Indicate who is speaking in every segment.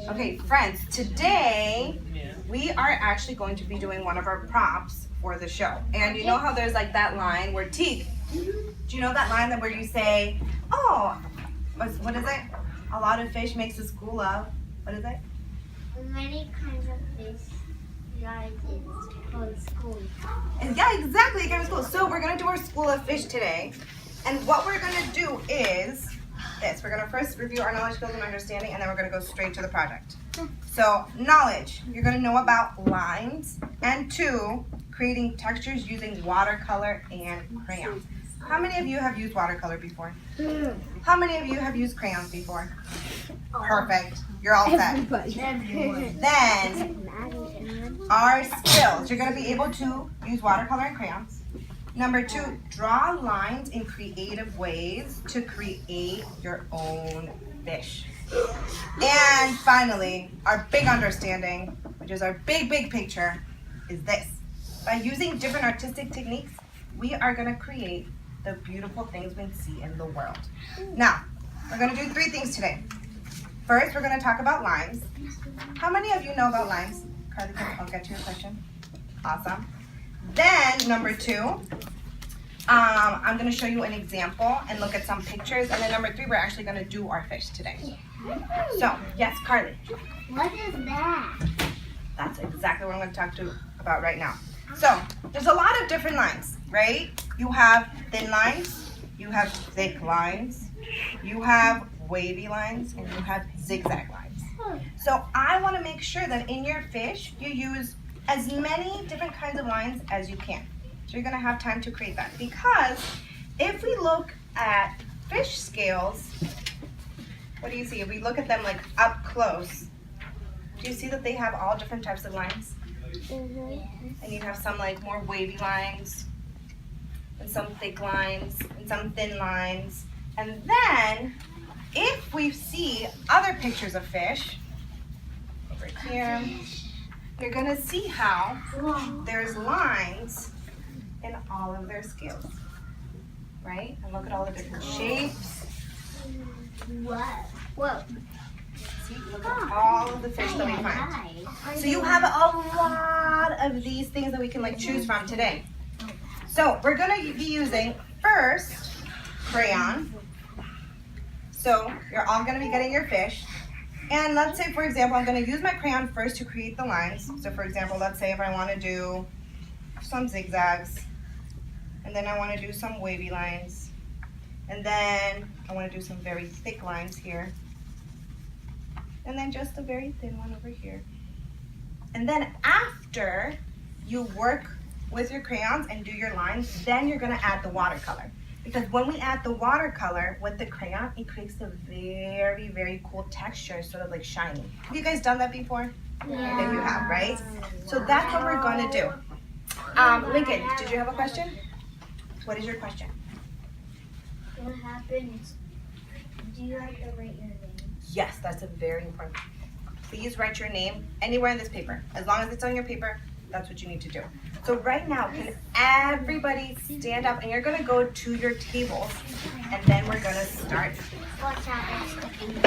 Speaker 1: Okay, friends, today we are actually going to be doing one of our props for the show. And you know how there's like that line where teeth, do you know that line that where you say, oh, what is it? A lot of fish makes a school of, what is it?
Speaker 2: Many kinds of fish. Guys, it's called school.
Speaker 1: And yeah, exactly, it goes school. So we're gonna do our school of fish today. And what we're gonna do is this. We're gonna first review our knowledge, skills, and understanding, and then we're gonna go straight to the project. So knowledge, you're gonna know about lines, and 2, creating textures using watercolor and crayons. How many of you have used watercolor before? How many of you have used crayons before? Perfect. You're all set. Then our skills. You're going to be able to use watercolor and crayons. Number 2, draw lines in creative ways to create your own fish. And finally, our big understanding, which is our big picture, is this. By using different artistic techniques, we are going to create the beautiful things we see in the world. Now, we're going to do 3 things today. First, we're going to talk about lines. How many of you know about lines? Carly, I'll get to your question. Awesome. Then, number 2, I'm going to show you an example and look at some pictures. And then number 3, we're actually going to do our fish today. So, yes, Carly.
Speaker 2: What is that?
Speaker 1: That's exactly what I'm going to talk to you about right now. So, there's a lot of different lines, right? You have thin lines, you have thick lines, you have wavy lines, and you have zigzag lines. So I want to make sure that in your fish, you use as many different kinds of lines as you can. So you're going to have time to create that. Because if we look at fish scales, what do you see? If we look at them like up close, do you see that they have all different types of lines? And you have some like more wavy lines, and some thick lines, and some thin lines. And then, if we see other pictures of fish, over here, you're gonna see how there's lines in all of their scales, right? And look at all the different shapes.
Speaker 2: Whoa.
Speaker 1: See, look at all of the fish that we find. So you have a lot of these things that we can like choose from today. So we're gonna be using first crayon. So you're all gonna be getting your fish. And let's say, for example, I'm gonna use my crayon first to create the lines. So for example, let's say if I wanna do some zigzags, and then I wanna do some wavy lines, and then I wanna do some very thick lines here, and then just a very thin one over here. And then after you work with your crayons and do your lines, then you're gonna add the watercolor. Because when we add the watercolor with the crayon, it creates a very cool texture, sort of like shiny. Have you guys done that before?
Speaker 2: Yeah.
Speaker 1: Then you have, right? So that's what we're gonna do. Lincoln, did you have a question? What is your question?
Speaker 2: What happens? Do you have to write your name?
Speaker 1: Yes, that's a very important. Please write your name anywhere in this paper. As long as it's on your paper, that's what you need to do. So right now, can everybody stand up, and you're gonna go to your tables, and then we're gonna start.
Speaker 2: Watch out, it's cooking.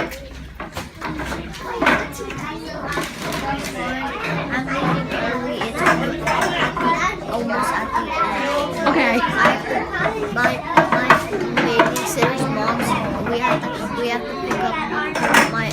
Speaker 2: Almost at the end.
Speaker 3: Okay.
Speaker 2: My babysitter's mom, we have to pick up my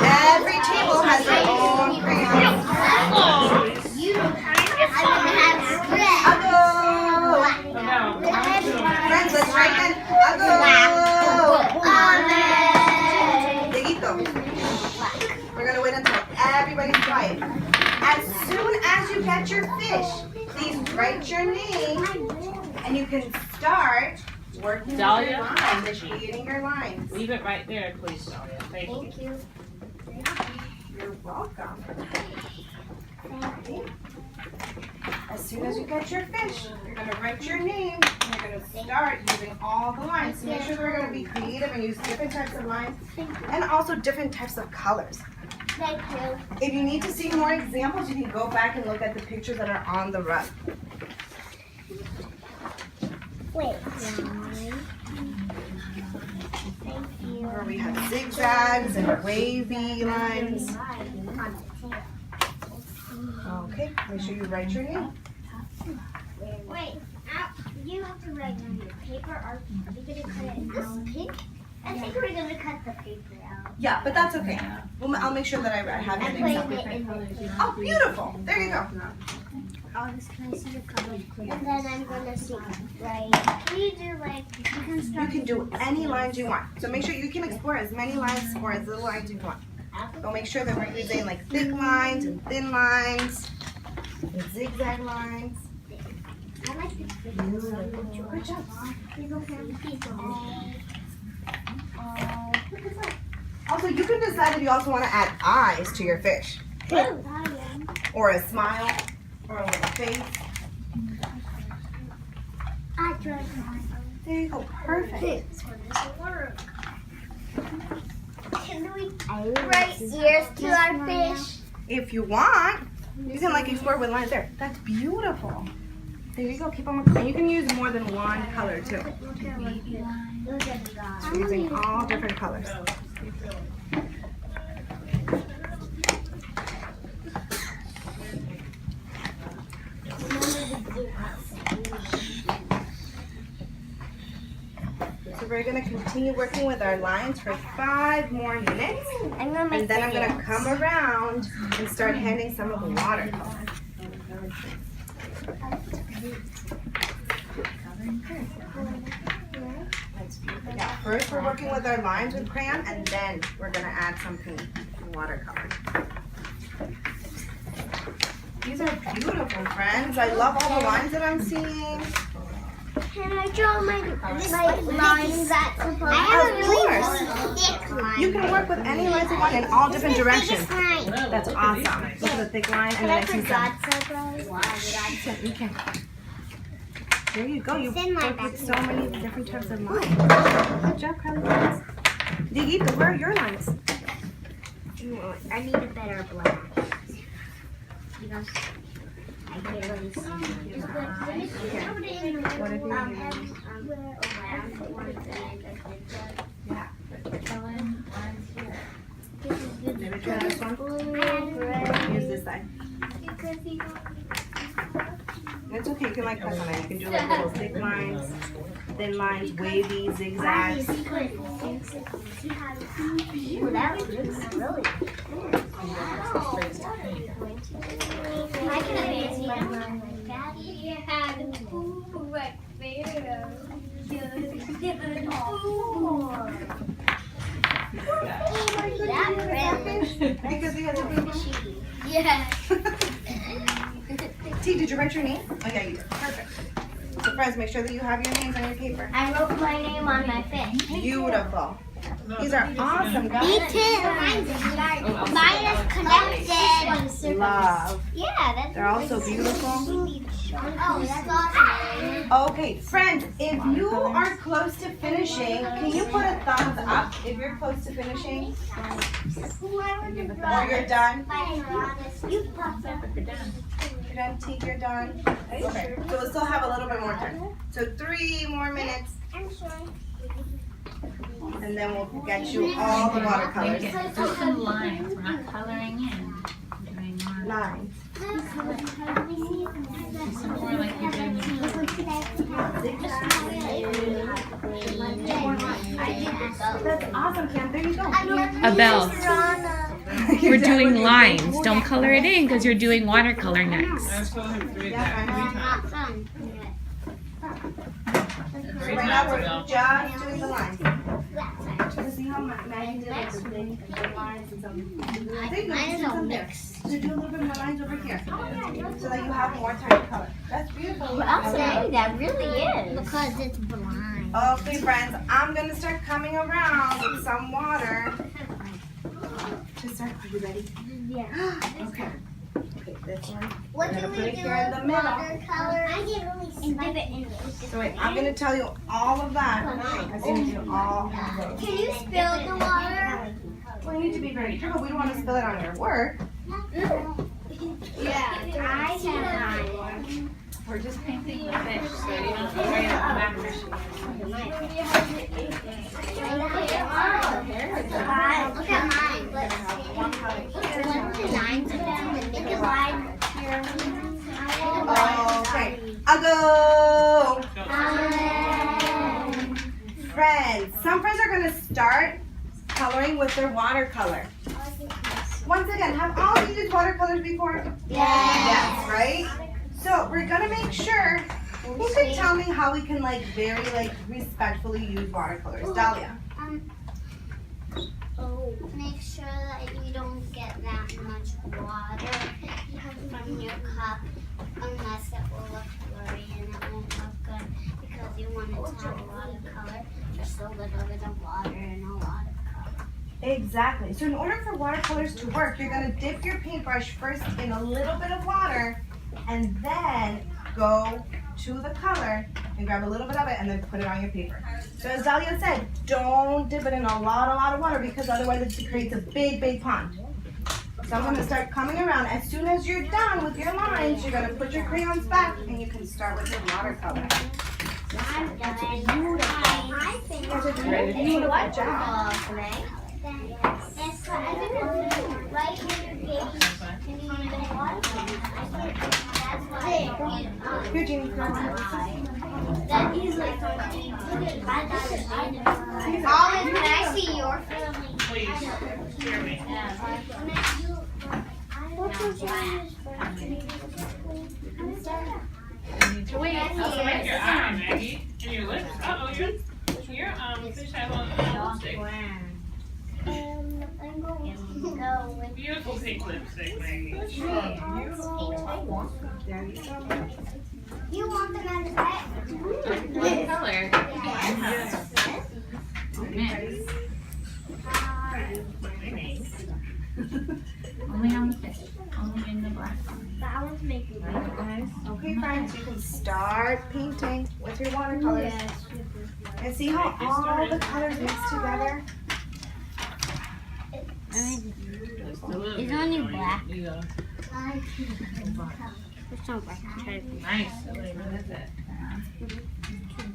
Speaker 1: Every table has their own crayon. Friends, let's write that. We're gonna wait until everybody's quiet. As soon as you catch your fish, please write your name, and you can start working with your lines and creating your lines.
Speaker 4: Leave it right there, please, Dahlia. Thank you.
Speaker 1: You're welcome. As soon as you get your fish, you're going to write your name. And you're going to start using all the lines. So make sure that we're going to be creative and use different types of lines and also different types of colors.
Speaker 2: Thank you.
Speaker 1: If you need to see more examples, you can go back and look at the pictures that are on the rug.
Speaker 2: Wait. Thank you.
Speaker 1: Where we have zigzags and wavy lines. Okay, make sure you write your name.
Speaker 2: Wait, you have to write on your paper, or are we going to cut it out? This pink? I think we're going to cut the paper out.
Speaker 1: Yeah, but that's okay. Well, I'll make sure that I have
Speaker 2: I'm
Speaker 1: your name
Speaker 2: putting
Speaker 1: separate.
Speaker 2: it in the paper.
Speaker 1: Oh, beautiful. There you go.
Speaker 2: Oh, this can I see the color? And then I'm going to see, right? Can you do like,
Speaker 1: You can do any lines you want. So make sure you can explore as many lines or as little lines you want. But make sure that we're using like thick lines and thin lines and zigzag lines.
Speaker 2: I like the
Speaker 1: Good job. Also, you can decide if you also want to add eyes to your fish. Or a smile. Or a little face.
Speaker 2: I tried.
Speaker 1: There you go. Perfect.
Speaker 2: This one doesn't work. Can we write ears to our fish?
Speaker 1: If you want, you can like explore with lines there. That's beautiful. There you go. Keep on working. And you can use more than one color too.
Speaker 2: Look at that.
Speaker 1: So using all different colors. So we're going to continue working with our lines for 5 more minutes. And then I'm going to come around and start handing some of the watercolor. Yeah, first we're working with our lines with crayon, and then we're going to add some pink watercolor. These are beautiful, friends. I love all the lines that I'm seeing.
Speaker 2: Can I draw my lines that's supposed to
Speaker 1: Of course.
Speaker 2: thick line?
Speaker 1: You can work with any lines you want in all different directions.
Speaker 2: Line.
Speaker 1: That's awesome. Look at the thick line, and then I see some.
Speaker 2: God
Speaker 1: You can. There you go. You
Speaker 2: Thin line
Speaker 1: work with
Speaker 2: back
Speaker 1: so many different types of lines. Good job, Carly. Digito, where are your lines?
Speaker 2: I need a better black. Because I can't really see.
Speaker 1: What if you maybe try this one? Use this side. It's okay. You can like press on it. You can do like little thick lines, thin lines, wavy, zigzags.
Speaker 2: Ooh, that looks really good. I can advance my line like that.
Speaker 1: Because he has a baby sheep.
Speaker 2: Yeah.
Speaker 1: T, did you write your name? Oh yeah, you did. Perfect. So friends, make sure that you have your names on your paper.
Speaker 2: I wrote my name on my fish.
Speaker 1: Beautiful. These are awesome,
Speaker 2: Me
Speaker 1: guys.
Speaker 2: too. Mine is connected.
Speaker 1: Love.
Speaker 2: Yeah, that's
Speaker 1: They're all so beautiful.
Speaker 2: Oh, that's awesome.
Speaker 1: Okay, friends, if you are close to finishing, can you put a thumbs up if you're close to finishing? Or you're done?
Speaker 2: You popped up.
Speaker 1: You're done, T, you're done? Okay, so we'll still have a little bit more time. So 3 more minutes,
Speaker 2: I'm sorry.
Speaker 1: and then we'll get you all the watercolors.
Speaker 4: Just some lines. We're not coloring in. We're doing lines.
Speaker 1: Lines.
Speaker 4: Some more like you're doing.
Speaker 1: That's awesome, Cam. There you go.
Speaker 3: Abel, we're doing lines. Don't color it in because you're doing watercolor next.
Speaker 1: So right now we're just doing the lines. So see how Maggie did like the big lines and some. I think
Speaker 2: Mine is
Speaker 1: do
Speaker 2: a
Speaker 1: some there.
Speaker 2: mix.
Speaker 1: So do a little bit more lines over here, so that you have more time to color. That's beautiful.
Speaker 2: That really is. Because it's blind.
Speaker 1: Okay, friends, I'm gonna start coming around with some water. To start, are you ready?
Speaker 2: Yeah.
Speaker 1: Okay. Okay. this one.
Speaker 2: What
Speaker 1: We're
Speaker 2: do
Speaker 1: gonna
Speaker 2: we
Speaker 1: put
Speaker 2: do
Speaker 1: it here in the
Speaker 2: with
Speaker 1: middle.
Speaker 2: watercolors? I get really and dip it in
Speaker 1: So wait, I'm gonna tell you all of that as soon as you all have those.
Speaker 2: Can you spill the water?
Speaker 1: Well, you need to be very careful. We don't want to spill it on your work.
Speaker 2: Yeah, I can.
Speaker 3: We're just painting the fish, so you don't have to worry about the back fish.
Speaker 2: Look at mine. Let's see. What's the lines of them? The big line here.
Speaker 1: Okay, I'll go. Friends, some friends are gonna start coloring with their watercolor. Once again, have all of you used watercolors before? Yes, right? So we're gonna make sure, who can tell me how we can very respectfully use watercolors? Dahlia.
Speaker 2: Make sure that you don't get that much water from your cup unless it will look blurry and it won't look good because you want it to have a lot of color, just a little bit of water and a lot of color.
Speaker 1: Exactly. So in order for watercolors to work, you're gonna dip your paintbrush first in a little bit of water and then go to the color and grab a little bit of it and then put it on your paper. So as Dahlia said, don't dip it in a lot of water because otherwise it creates a big pond. So I'm gonna start coming around. As soon as you're done with your lines, you're gonna put your crayons back and you can start with your watercolor.
Speaker 2: I'm done. I think
Speaker 1: That's a beautiful job.
Speaker 2: Yes, but I think right here, can you even watch it? That's why.
Speaker 1: Here, Jeannie.
Speaker 2: That is like Olive, can I see your family?
Speaker 5: Please, hear me.
Speaker 3: Wait,
Speaker 5: Also, make your eye, Maggie, and your lips. Uh-oh, your fish has on lipstick.
Speaker 2: I'm going to go with
Speaker 5: Beautiful pink lipstick, Maggie.
Speaker 1: There you go.
Speaker 2: You want them as red?
Speaker 3: what color? Only on the fish. Only in the black one.
Speaker 2: That one's making
Speaker 3: Guys.
Speaker 1: Okay, friends, you can start painting with your watercolors. And see how all the colors mix together?
Speaker 2: It's only black.
Speaker 5: Yeah.
Speaker 2: It's not black.
Speaker 3: Nice. What is it?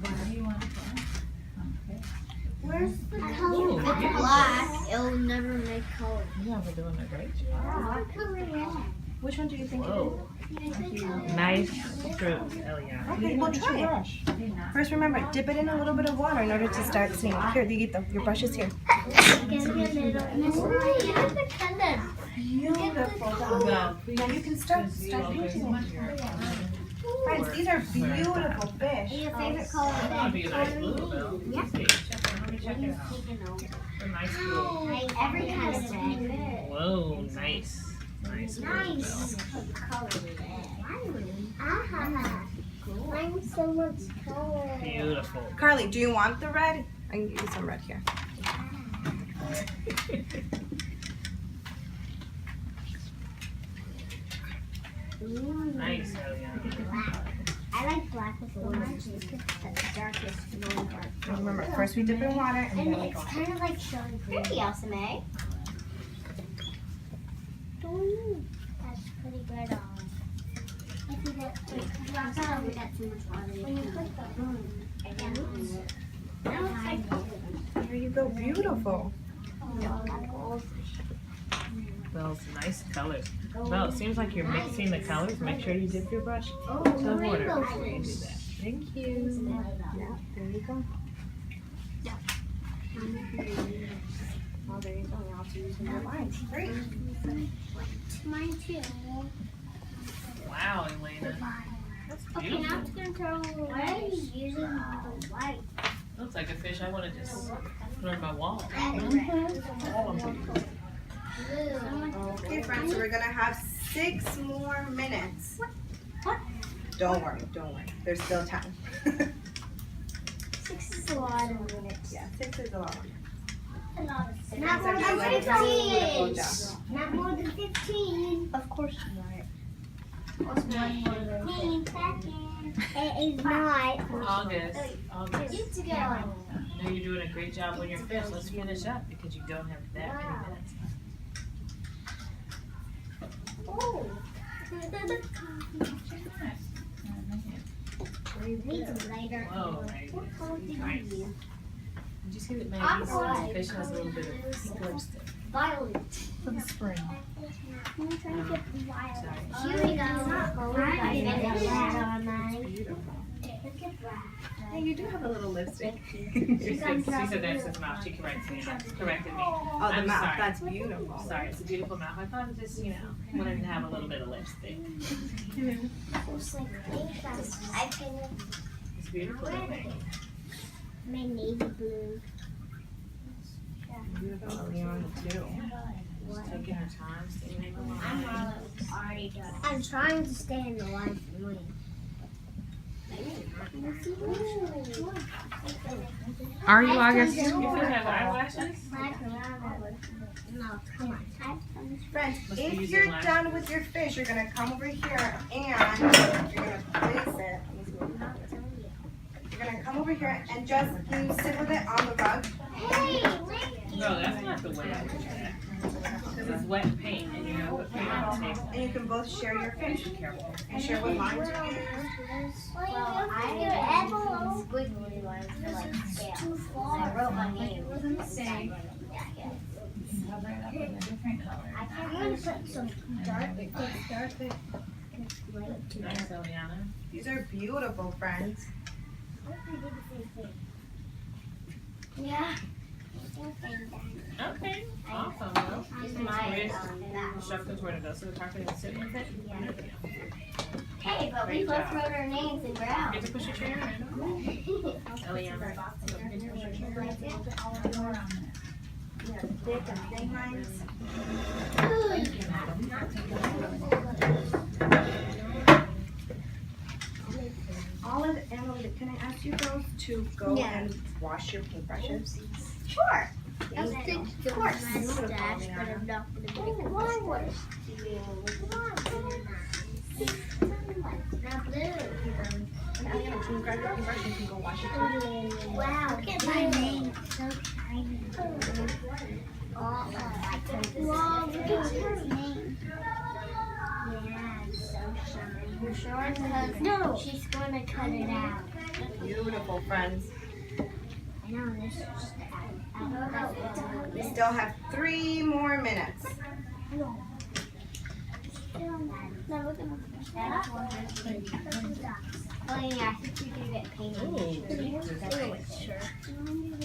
Speaker 3: What do you want?
Speaker 1: Where's the
Speaker 2: If it's black, it'll never make color.
Speaker 5: You guys are doing a great job.
Speaker 1: Which one do you think it is?
Speaker 5: Whoa. Nice fruit. Oh, yeah.
Speaker 1: Okay, well try it. First remember, dip it in a little bit of water in order to start seeing. Here, Dieguito, your brush is here. Beautiful. Now you can start painting it. Friends, these are beautiful fish.
Speaker 2: Your favorite color
Speaker 5: That would be a nice blue, though.
Speaker 2: Yeah.
Speaker 5: Let me check it out. A nice blue.
Speaker 2: Every kind of red.
Speaker 5: Whoa, nice. Nice blue,
Speaker 2: Nice color Mine's so much color.
Speaker 5: Beautiful.
Speaker 1: Carly, do you want the red? I can give you some red here.
Speaker 5: Nice, oh yeah.
Speaker 2: I like black with orange. It's the darkest one.
Speaker 1: Remember, first we dip in water and
Speaker 2: And
Speaker 1: then we
Speaker 2: it's
Speaker 1: go.
Speaker 2: kind of like showing pretty, Elsame. That's pretty good. If you get, we got too much water. When you put the
Speaker 1: There you go, beautiful.
Speaker 5: Those nice colors. Well, it seems like you're mixing the colors. Make sure you dip your brush to the water before you do that. Thank you.
Speaker 1: Yeah, there you go. Oh, there you go. You're also using your lines. Great.
Speaker 2: Mine too.
Speaker 5: Wow, Elena. That's
Speaker 2: Okay, now
Speaker 5: beautiful.
Speaker 2: it's gonna throw away using the white.
Speaker 5: Looks like a fish I want to just put on my wall.
Speaker 1: Okay, friends, so we're gonna have 6 more minutes. What? Don't worry. There's still time.
Speaker 2: 6 is a lot of minutes.
Speaker 1: Yeah, 6 is a lot.
Speaker 2: Not
Speaker 1: Friends
Speaker 2: more
Speaker 1: are
Speaker 2: than
Speaker 1: doing a beautiful
Speaker 2: 15.
Speaker 1: job.
Speaker 2: Not more than 15.
Speaker 1: Of course you are.
Speaker 2: It is not.
Speaker 5: August.
Speaker 2: You to go.
Speaker 5: I know you're doing a great job on your fish. Let's finish up because you don't have that many minutes.
Speaker 2: Oh. Later.
Speaker 5: Whoa, Maggie. Nice. Did you see that Maggie's fish has a little bit of pink lipstick?
Speaker 2: Violet.
Speaker 5: For the spring.
Speaker 2: I'm trying to get violet.
Speaker 5: Sorry.
Speaker 2: Here we go.
Speaker 1: Hey, you do have a little lipstick.
Speaker 5: She said that's his mouth. She corrected me.
Speaker 1: Oh, the
Speaker 5: I'm
Speaker 1: mouth.
Speaker 5: sorry.
Speaker 1: That's beautiful.
Speaker 5: Sorry, it's a beautiful mouth. I thought it just, wanted to have a little bit of lipstick. It's beautiful, isn't it?
Speaker 2: My navy blue.
Speaker 1: Beautiful Eliana too.
Speaker 5: Just taking her time, staying in the line.
Speaker 2: I'm trying to stay in the line for me.
Speaker 3: Are you, August?
Speaker 5: You still have eyelashes?
Speaker 2: No, come on.
Speaker 1: Friends,
Speaker 5: Must be
Speaker 1: if
Speaker 5: using
Speaker 1: you're
Speaker 5: lashes.
Speaker 1: done with your fish, you're gonna come over here and you're gonna place it. You're gonna come over here and just can you sit with it on the rug.
Speaker 2: Hey, wait.
Speaker 5: No, that's not the way I do that. Because it's wet paint and you're gonna put paint on the table.
Speaker 1: And you can both share your fish.
Speaker 5: Be careful.
Speaker 1: And share what lines you use.
Speaker 2: Well, I do squiggly lines for like scales. I wrote my name.
Speaker 4: It was a mistake. Cover it up with a different color.
Speaker 2: I'm gonna put some dark
Speaker 5: Nice, Eliana.
Speaker 1: These are beautiful, friends.
Speaker 2: Yeah.
Speaker 5: Okay, awesome. Well,
Speaker 2: My
Speaker 5: instructions where to go, so the parker can sit with it.
Speaker 2: Hey, but we
Speaker 5: Great
Speaker 2: both
Speaker 5: job.
Speaker 2: wrote our names in brown.
Speaker 5: Get to push your chair in. Eliana. Get to push your chair in.
Speaker 1: Thick and thin lines. Olive and Emily, can I ask you girls to go
Speaker 2: Yeah.
Speaker 1: and wash your paintbrushes?
Speaker 2: Sure.
Speaker 1: Thank you.
Speaker 2: Of course. Mustache, but I'm not gonna make a mustache. Now blue.
Speaker 1: And Eliana, can you grab your paintbrush and you can go wash it?
Speaker 2: Wow, look at my name. So tiny. Oh, wow, look at her name. Yeah, it's so shiny. You sure? Because she's going to cut it out.
Speaker 1: Beautiful, friends.
Speaker 2: I know, this is just
Speaker 1: We still have 3 more minutes.
Speaker 2: Oh yeah, I think you can get painted.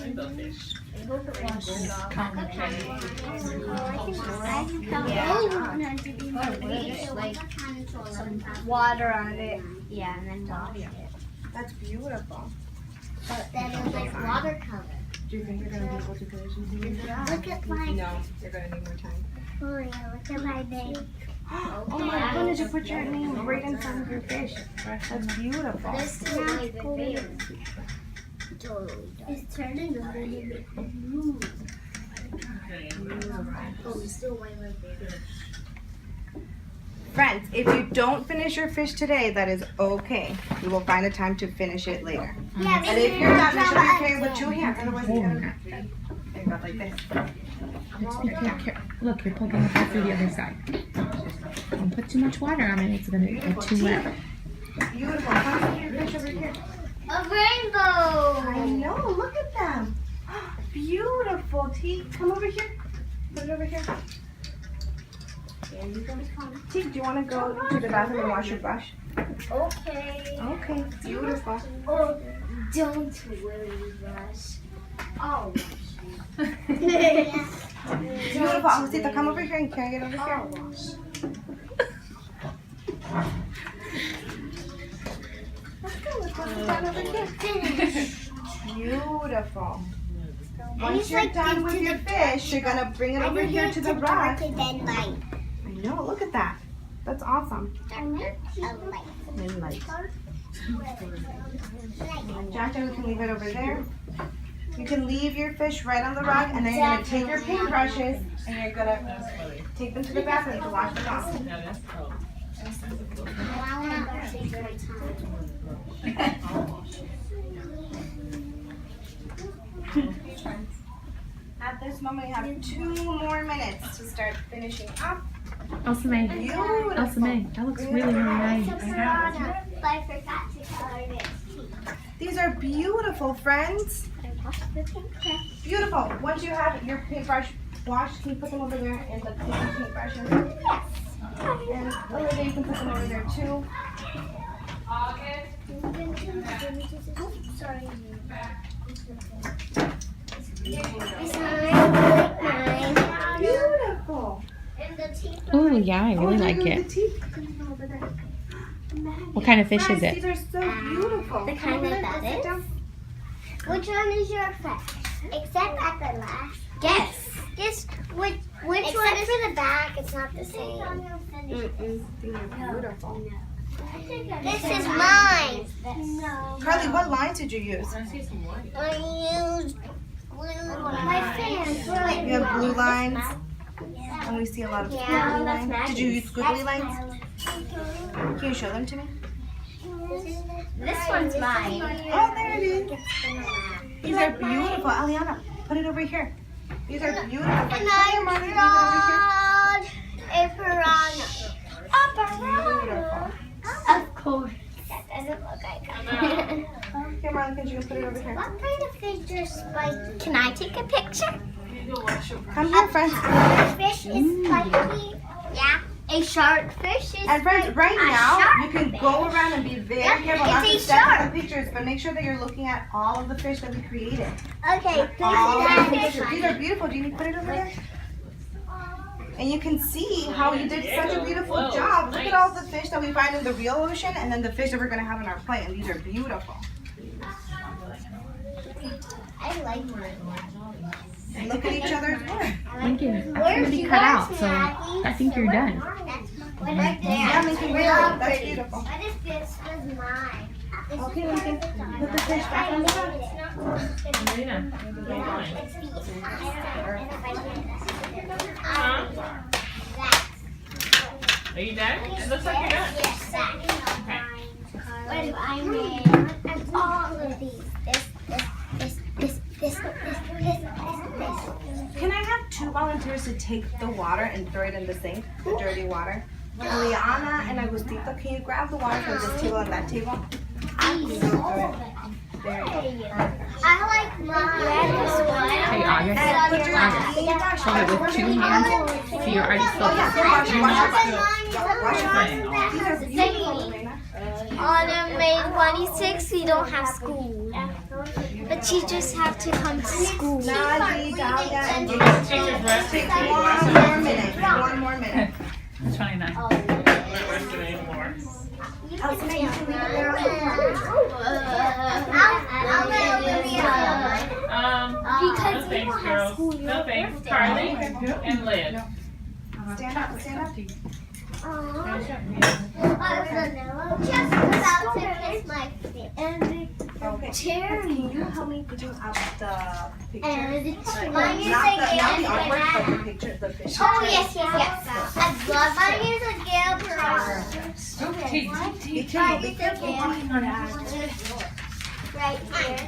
Speaker 5: Rainbow fish.
Speaker 2: Like some water on it. Yeah, and then wash it.
Speaker 1: That's beautiful.
Speaker 2: But then it's like watercolor.
Speaker 1: Do you think you're going to be able to finish in 2 minutes?
Speaker 2: Look at my.
Speaker 1: No, you're going to need more time.
Speaker 2: Oh yeah, look at my name.
Speaker 1: Oh my goodness, you put your name right in front of your fish. That's beautiful.
Speaker 2: This is my favorite. Totally. It's turning a little bit blue.
Speaker 5: Okay.
Speaker 2: Oh, we still wait right there.
Speaker 1: Friends, if you don't finish your fish today, that is okay. We will find a time to finish it later.
Speaker 2: Yeah,
Speaker 1: And if you're not, make sure you carry it with 2 hands. Otherwise, you're going to there you go, like this.
Speaker 3: Let's be careful. Look, you're poking it through the other side. Don't put too much water on it. It's going to get too wet.
Speaker 1: Beautiful. Come see your fish over here.
Speaker 2: a rainbow.
Speaker 1: I know. Look at them. Beautiful. Teak, come over here. Put it over here. There you go. Teak, do you want to go to the bathroom and wash your brush?
Speaker 2: Okay.
Speaker 1: Okay. Beautiful.
Speaker 2: Oh, don't worry, Rush. I'll wash
Speaker 1: Beautiful. Josita, come over here and carry it over here.
Speaker 2: I'll wash.
Speaker 1: Let's go. Let's go sit down over here.
Speaker 2: Finish.
Speaker 1: Beautiful. Once
Speaker 2: it's
Speaker 1: you're
Speaker 2: like
Speaker 1: done with
Speaker 2: into
Speaker 1: your
Speaker 2: the
Speaker 1: fish, you're going to bring it over here to the rug.
Speaker 2: And then light.
Speaker 1: I know. Look at that. That's awesome.
Speaker 2: Darker, a light.
Speaker 1: And light.
Speaker 2: Light.
Speaker 1: Jaja, we can leave it over there. You can leave your fish right on the rug, and then you're going to take your paintbrushes and you're going to take them to the bathroom to wash them off.
Speaker 5: No, that's cool.
Speaker 1: moment. We have 2 more minutes to start finishing up.
Speaker 3: Elsa May.
Speaker 1: Beautiful.
Speaker 3: Elsa May. That looks really, really nice.
Speaker 2: But I forgot to color his teeth.
Speaker 1: These are beautiful, friends.
Speaker 2: I washed the paintbrush.
Speaker 1: Beautiful. Once you have your paintbrush washed, can you put them over there in the paintbrush?
Speaker 2: Yes.
Speaker 1: And Olivia, you can put them over there too.
Speaker 2: Sorry.
Speaker 1: Beautiful.
Speaker 3: Oh, yeah, I really like it. What kind of fish is
Speaker 1: These
Speaker 3: it?
Speaker 1: are so beautiful.
Speaker 2: The kind that is? Which one is your favorite? Except at the last. Guess. Which one is for the back? It's not the same.
Speaker 1: These are beautiful.
Speaker 2: This is mine. No.
Speaker 1: Carly, what lines did you use?
Speaker 5: I see some white.
Speaker 2: I used blue. My fans.
Speaker 1: You have blue lines, and we see a lot of squiggly lines. Did you use squiggly lines? Can you show them to me?
Speaker 2: This one's mine.
Speaker 1: Oh, there it is. These are beautiful. Aliana, put it over here. These are beautiful.
Speaker 2: And I drawn a piranha. A piranha. Of course. That doesn't look like a
Speaker 1: Here, Marlon, can you put it over here?
Speaker 2: What kind of fish are spiky? Can I take a picture?
Speaker 1: Come here, friends.
Speaker 2: A fish is spiky. Yeah. A shark fish is
Speaker 1: And friends, right now, you can go around and be very careful not to
Speaker 2: it's a
Speaker 1: step on
Speaker 2: shark.
Speaker 1: the pictures, but make sure that you're looking at all of the fish that we created.
Speaker 2: Okay,
Speaker 1: All of the
Speaker 2: this
Speaker 1: pictures. These are beautiful. Do you need to put it over there? And you can see how you did such a beautiful job. Look at all the fish that we find in the real ocean and then the fish that we're going to have in our plate. And these are beautiful.
Speaker 2: I like mine.
Speaker 1: And look at each other's work.
Speaker 3: Lincoln, that's going to be cut out, so I think you're done.
Speaker 2: Right there.
Speaker 1: Yeah, Lincoln, you're right. That's beautiful.
Speaker 2: What if this was mine?
Speaker 1: Okay, Lincoln, put the fish back on the top.
Speaker 5: Marina, are you done? It looks like you're done.
Speaker 2: Yes, that.
Speaker 5: Okay.
Speaker 2: What if I made all of these? This.
Speaker 1: Can I have 2 volunteers to take the water and throw it in the sink, the dirty water? Liana and Agustito, can you grab the water from this table and that table? There you go.
Speaker 2: I like mine.
Speaker 3: Hey, August.
Speaker 1: And put your
Speaker 3: August. Hold it with 2 hands. So you're already
Speaker 1: Oh, yeah,
Speaker 3: still.
Speaker 1: wash it. These are beautiful, Elena.
Speaker 2: Autumn May 26th, we don't have school. The teachers have to come to school.
Speaker 1: Naji, Dahlia, and
Speaker 5: Take
Speaker 1: Jason.
Speaker 5: your breath.
Speaker 1: Take 1 more minute. 1 more minute.
Speaker 3: 29.
Speaker 5: Rest it anymore.
Speaker 1: Elsa, you can leave it there.
Speaker 5: No thanks, girls. No thanks, Carly and Liv.
Speaker 1: Stand up, stand up.
Speaker 2: Just about to kiss my face.
Speaker 1: Okay. Can you help me do up the picture?
Speaker 2: Mine is
Speaker 1: Not
Speaker 2: a
Speaker 1: the artwork, but the picture, the fish.
Speaker 2: Oh, yes. I love mine is a Gale piranha.
Speaker 1: Be careful, be careful.
Speaker 2: Right here.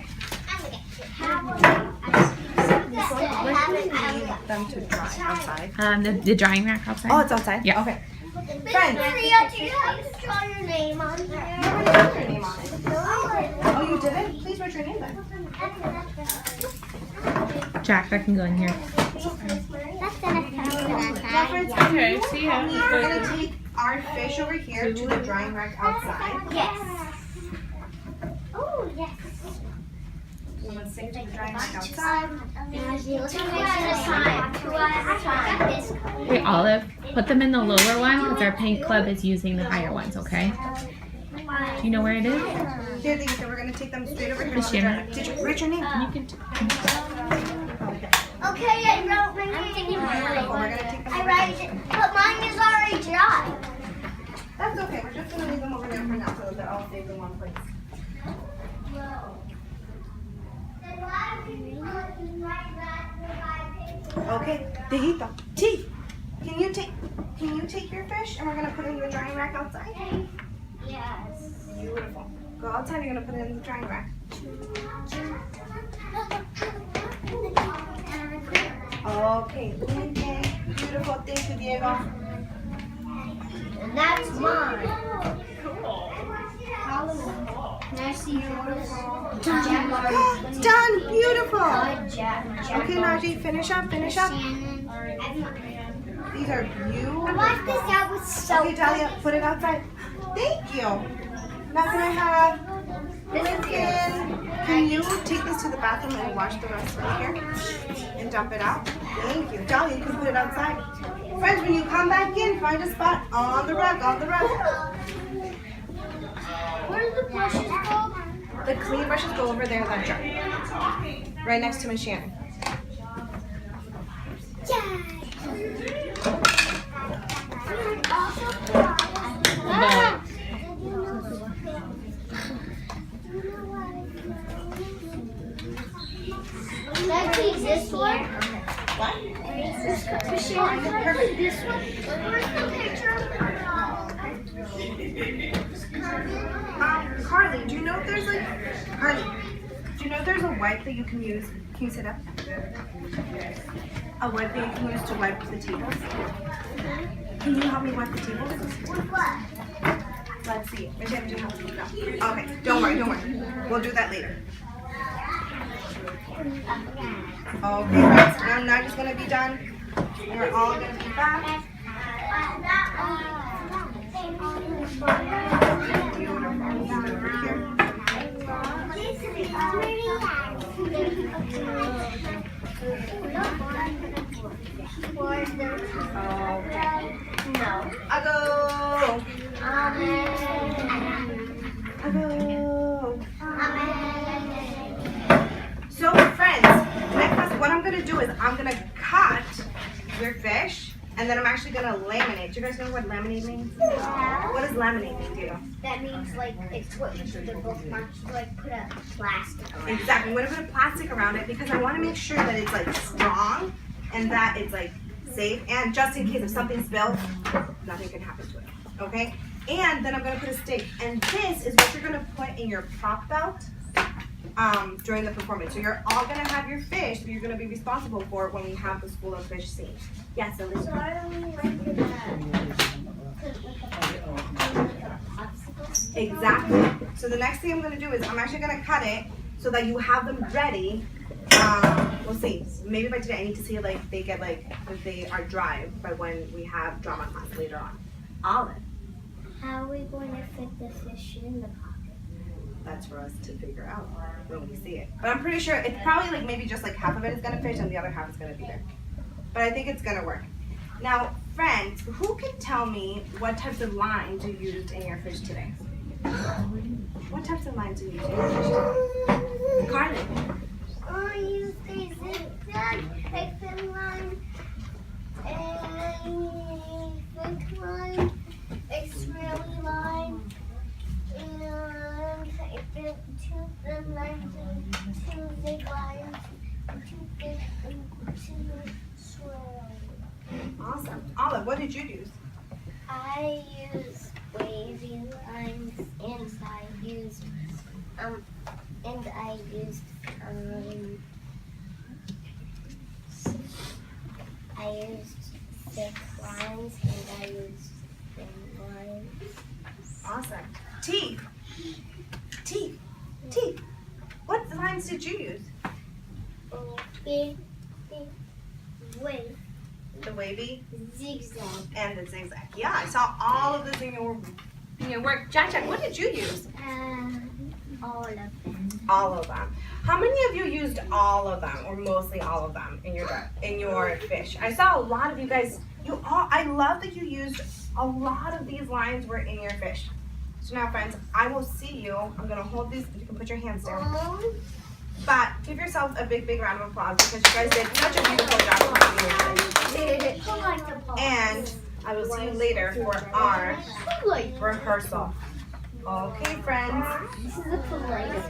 Speaker 1: Where can we leave them to dry? Outside?
Speaker 3: The drying rack outside.
Speaker 1: Oh, it's outside?
Speaker 3: Yeah.
Speaker 1: Okay. Friends.
Speaker 2: Maria, do you have to draw your name on
Speaker 1: You
Speaker 2: there?
Speaker 1: already wrote your name on it. Oh, you didn't? Please write your name then.
Speaker 3: Jack, that can go in here.
Speaker 5: Okay, see ya.
Speaker 1: We're going to take our fish over here to the drying rack outside.
Speaker 2: Yes. Oh, yes.
Speaker 1: I'm going to take it to the drying rack outside.
Speaker 3: Wait, Olive, put them in the lower one because our paint club is using the higher ones, okay? Do you know where it is?
Speaker 1: Here, these, so we're going to take them straight over here.
Speaker 3: Miss
Speaker 1: to the drying
Speaker 3: Shannon.
Speaker 1: rack. Did you write your name?
Speaker 2: Okay, I wrote my name.
Speaker 1: Beautiful. We're going to take them
Speaker 2: I
Speaker 1: over
Speaker 2: write
Speaker 1: here.
Speaker 2: it, but mine is already dry.
Speaker 1: That's okay. We're just going to leave them over there for now so that they're all saved in one place. Okay, Dieguito, T, can you take your fish and we're gonna put it in the drying rack outside?
Speaker 2: Yes.
Speaker 1: Beautiful. Go outside. You're gonna put it in the drying rack. Okay, Lincoln. Beautiful. Thank you, Diego.
Speaker 2: That's mine.
Speaker 5: Cool.
Speaker 2: Can I see yours?
Speaker 1: Done. Beautiful.
Speaker 2: Jack.
Speaker 1: Okay, Najee, finish up. Finish up.
Speaker 2: Shannon.
Speaker 1: These are
Speaker 2: I
Speaker 1: beautiful.
Speaker 2: like this. That was so
Speaker 1: Okay, Dahlia, put it outside. Thank you. Now can I have Lincoln? Can you take this to the bathroom and wash the rest right here and dump it out? Thank you. Dahlia, you can put it outside. Friends, when you come back in, find a spot on the rug, on the rug.
Speaker 2: Where do the brushes go?
Speaker 1: The clean brushes go over there in that jar. Right next to Miss Shannon.
Speaker 2: Let's use this one.
Speaker 1: What?
Speaker 2: Perfect. This one. Where's the picture?
Speaker 1: Carly, do you know if there's like, Carly, do you know if there's a wipe that you can use? Can you sit up? A wipe that you can use to wipe the tables? Can you help me wipe the tables?
Speaker 2: With what?
Speaker 1: Let's see. Miss Shannon, do you have to keep it up? Okay, don't worry. We'll do that later. Okay, friends, now Najee's gonna be done. And we're all gonna be back.
Speaker 2: No.
Speaker 1: I go. So friends, next what I'm gonna do is I'm gonna cut your fish and then I'm actually gonna laminate. Do you guys know what laminate means? What does laminate mean, do you know?
Speaker 2: That means like it's what you do the bookmarks, like put a plastic around.
Speaker 1: Exactly. I'm gonna put a plastic around it because I wanna make sure that it's like strong and that it's like safe and just in case if something spills, nothing can happen to it. Okay? And then I'm gonna put a stake. And this is what you're gonna put in your prop belt during the performance. So you're all gonna have your fish that you're gonna be responsible for when we have the School of Fish scene. Yes, Elise? Exactly. So the next thing I'm gonna do is I'm actually gonna cut it so that you have them ready. We'll see. Maybe by today I need to see like they get like if they are dry by when we have drama class later on. Olive.
Speaker 2: How are we going to fit the fish in the pocket?
Speaker 1: That's for us to figure out when we see it. But I'm pretty sure it's probably like maybe just like half of it is gonna fish and the other half is gonna be there. But I think it's gonna work. Now, friends, who can tell me what types of lines you used in your fish today? What types of lines you used in your fish today? Carly.
Speaker 2: I use a zigzag, a thin line, a thick line, a swirly line, and two thin lines, two big lines, two big and two swirly.
Speaker 1: Awesome. Olive, what did you use?
Speaker 2: I use wavy lines and I used thick lines and I used thin lines.
Speaker 1: Awesome. T. What lines did you use?
Speaker 2: Big wave,
Speaker 1: The wavy
Speaker 2: zigzag.
Speaker 1: and the zigzag. Yeah, I saw all of this in your work. Jack, what did you use?
Speaker 2: All of them.
Speaker 1: All of them. How many of you used all of them, or mostly all of them, in your fish? I saw a lot of you guys. I love that you used a lot of these lines were in your fish. So now, friends, I will see you. I'm gonna hold these. You can put your hands down. But give yourselves a big round of applause because you guys did such a beautiful job of making your fish. And I will see you later for our rehearsal. Okay, friends.
Speaker 2: This is the politest.